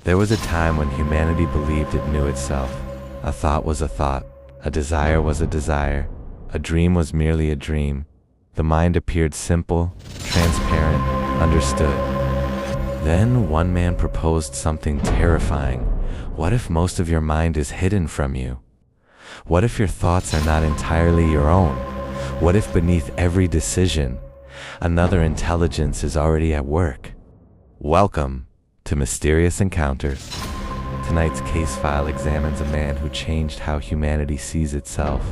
There was a time when humanity believed it knew itself. A thought was a thought, a desire was a desire, a dream was merely a dream. The mind appeared simple, transparent, understood. Then one man proposed something terrifying. What if most of your mind is hidden from you? What if your thoughts are not entirely your own? What if beneath every decision, another intelligence is already at work? Welcome to Mysterious Encounters. Tonight's case file examines a man who changed how humanity sees itself.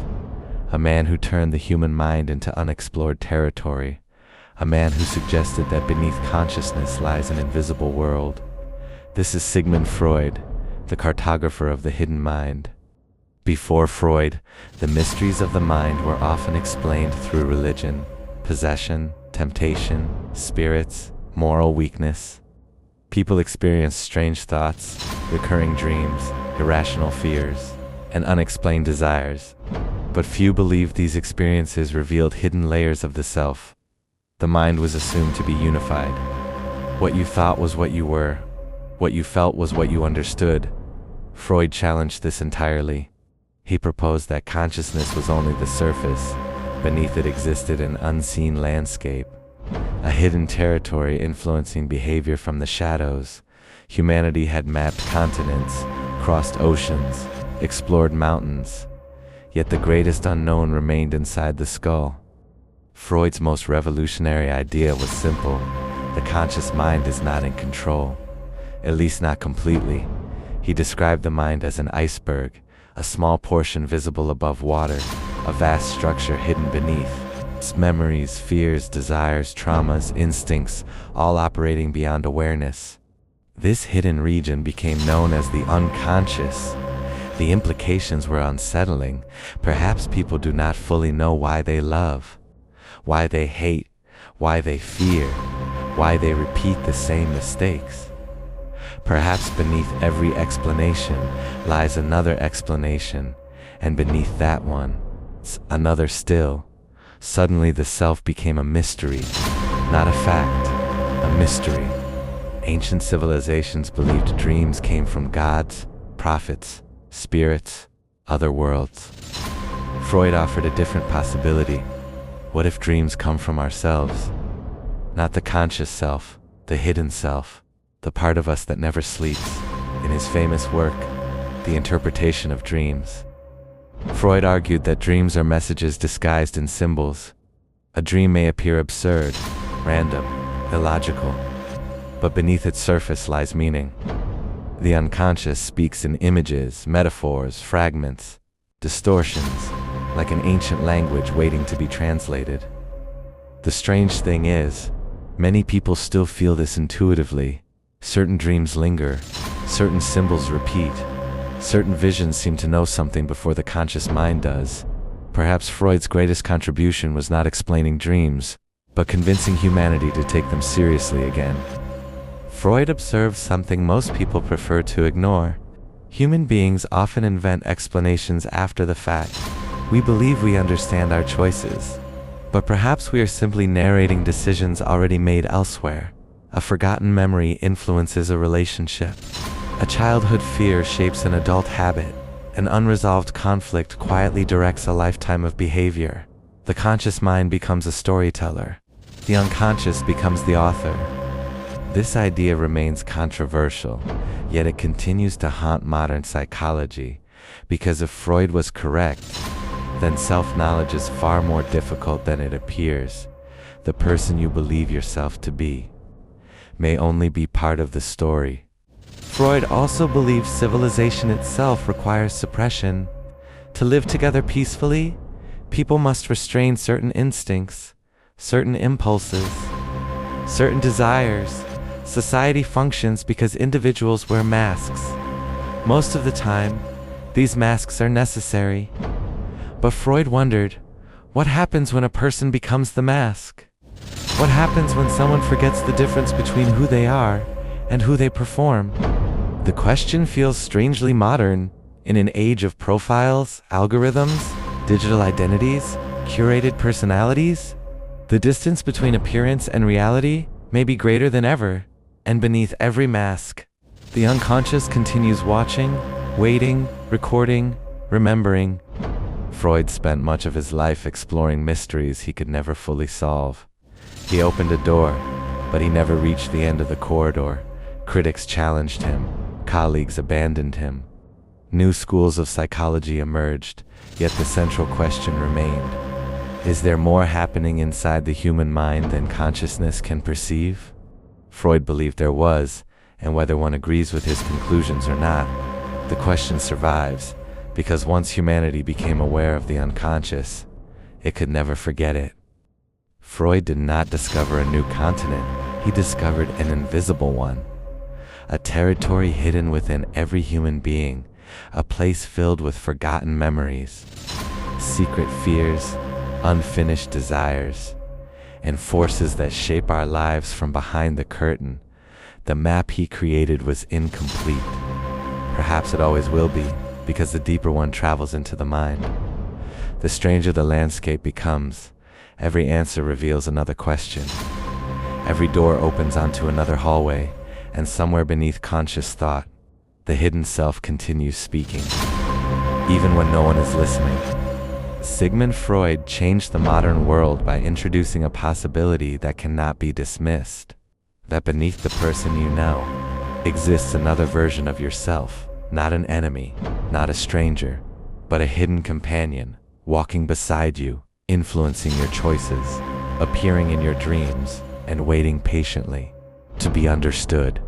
A man who turned the human mind into unexplored territory. A man who suggested that beneath consciousness lies an invisible world. This is Sigmund Freud, the cartographer of the hidden mind. Before Freud, the mysteries of the mind were often explained through religion, possession, temptation, spirits, moral weakness. People experienced strange thoughts, recurring dreams, irrational fears, and unexplained desires. But few believed these experiences revealed hidden layers of the self. The mind was assumed to be unified. What you thought was what you were. What you felt was what you understood. Freud challenged this entirely. He proposed that consciousness was only the surface. Beneath it existed an unseen landscape, a hidden territory influencing behavior from the shadows. Humanity had mapped continents, crossed oceans, explored mountains, yet the greatest unknown remained inside the skull. Freud's most revolutionary idea was simple. The conscious mind is not in control, at least not completely. He described the mind as an iceberg, a small portion visible above water, a vast structure hidden beneath. Its memories, fears, desires, traumas, instincts, all operating beyond awareness. This hidden region became known as the unconscious. The implications were unsettling. Perhaps people do not fully know why they love, why they hate, why they fear, why they repeat the same mistakes. Perhaps beneath every explanation lies another explanation, and beneath that one, another still. Suddenly the self became a mystery, not a fact, a mystery. Ancient civilizations believed dreams came from gods, prophets, spirits, other worlds. Freud offered a different possibility. What if dreams come from ourselves? Not the conscious self, the hidden self, the part of us that never sleeps. In his famous work, The Interpretation of Dreams, Freud argued that dreams are messages disguised in symbols. A dream may appear absurd, random, illogical, but beneath its surface lies meaning. The unconscious speaks in images, metaphors, fragments, distortions, like an ancient language waiting to be translated. The strange thing is, many people still feel this intuitively. Certain dreams linger, certain symbols repeat. Certain visions seem to know something before the conscious mind does. Perhaps Freud's greatest contribution was not explaining dreams, but convincing humanity to take them seriously again. Freud observed something most people prefer to ignore. Human beings often invent explanations after the fact. We believe we understand our choices, but perhaps we are simply narrating decisions already made elsewhere. A forgotten memory influences a relationship. A childhood fear shapes an adult habit. An unresolved conflict quietly directs a lifetime of behavior. The conscious mind becomes a storyteller. The unconscious becomes the author. This idea remains controversial, yet it continues to haunt modern psychology. Because if Freud was correct, then self-knowledge is far more difficult than it appears. The person you believe yourself to be may only be part of the story. Freud also believed civilization itself requires suppression. To live together peacefully, people must restrain certain instincts, certain impulses, certain desires. Society functions because individuals wear masks. Most of the time, these masks are necessary. But Freud wondered, what happens when a person becomes the mask? What happens when someone forgets the difference between who they are and who they perform? The question feels strangely modern in an age of profiles, algorithms, digital identities, curated personalities. The distance between appearance and reality may be greater than ever, and beneath every mask The unconscious continues watching, waiting, recording, remembering. Freud spent much of his life exploring mysteries he could never fully solve. He opened a door, but he never reached the end of the corridor. Critics challenged him, colleagues abandoned him. New schools of psychology emerged, yet the central question remained. Is there more happening inside the human mind than consciousness can perceive? Freud believed there was, and whether one agrees with his conclusions or not, the question survives, because once humanity became aware of the unconscious, it could never forget it. Freud did not discover a new continent, he discovered an invisible one. A territory hidden within every human being, a place filled with forgotten memories, secret fears, unfinished desires, and forces that shape our lives from behind the curtain. The map he created was incomplete. Perhaps it always will be, because the deeper one travels into the mind. The stranger the landscape becomes, every answer reveals another question. Every door opens onto another hallway, and somewhere beneath conscious thought, the hidden self continues speaking, even when no one is listening. Sigmund Freud changed the modern world by introducing a possibility that cannot be dismissed. That beneath the person you know exists another version of yourself, not an enemy, not a stranger, but a hidden companion, walking beside you, influencing your choices, appearing in your dreams, and waiting patiently to be understood.